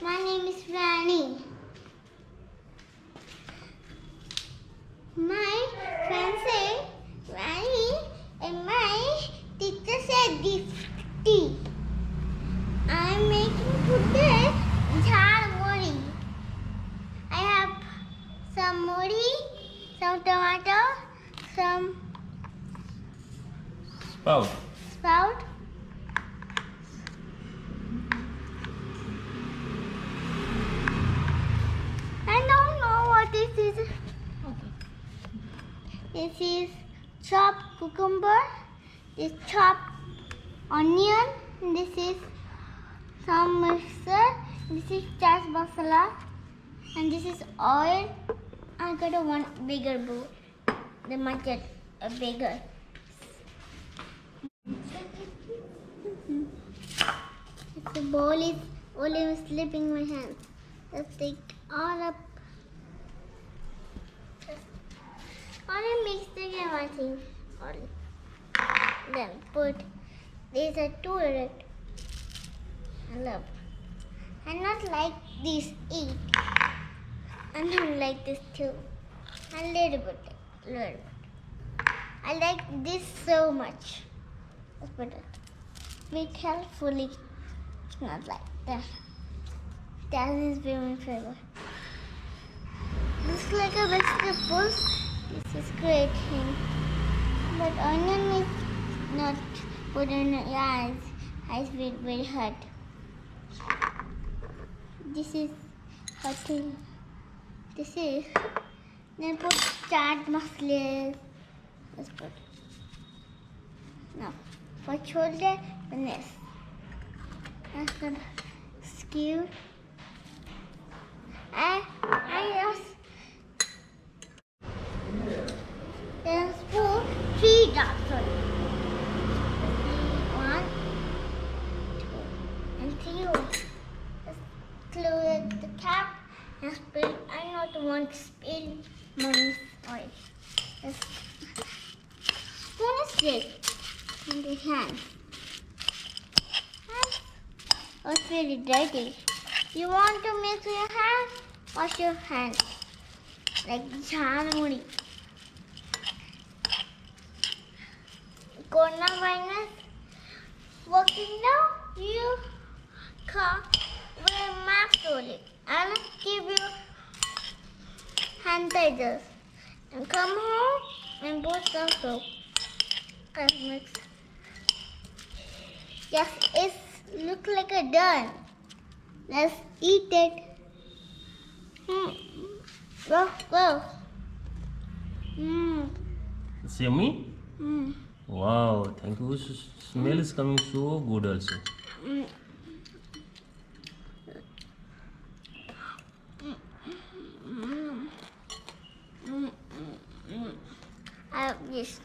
My name is Rani. My friends say Rani and my teacher said Dipti. I am making today Jhal Muri. I have some Mudhi, some tomato, some spout. I don't know what this is. This is chopped cucumber, this chopped onion, this is some mixer, this is chaat masala, and this is oil. I got a one bigger bowl. They might get a bigger. The bowl is only slipping my hands. Let's take all up. Only mix together one thing. Then put these are two in it. I love. I not like this eat. I don't like this too. A little bit. I like this so much. Let's put it. Be carefully. Not like that. That is my favorite. Looks like a vegetable. This is great thing. But onion is not put in your eyes. Eyes will very hot. This is hot. This is. Then put chaat masala. Let's put. Now for shoulder and this. That's gonna skew. I just then put 3 drops on it. 1, 2, and 3. Just close the cap and spill. I not want to spill my oil. Just spoon is straight in the hand. Oh, it's very dirty. You want to mix your hand? Wash your hands. Like Jhal Muri. Coronavirus working now? You can wear mask only. I'll give you hand sanitizers. And come home and put some soap. And mix. Yes, it's look like a done. Let's eat it. Go. It's yummy? Wow, thank you. Smell is coming so good also. I have this.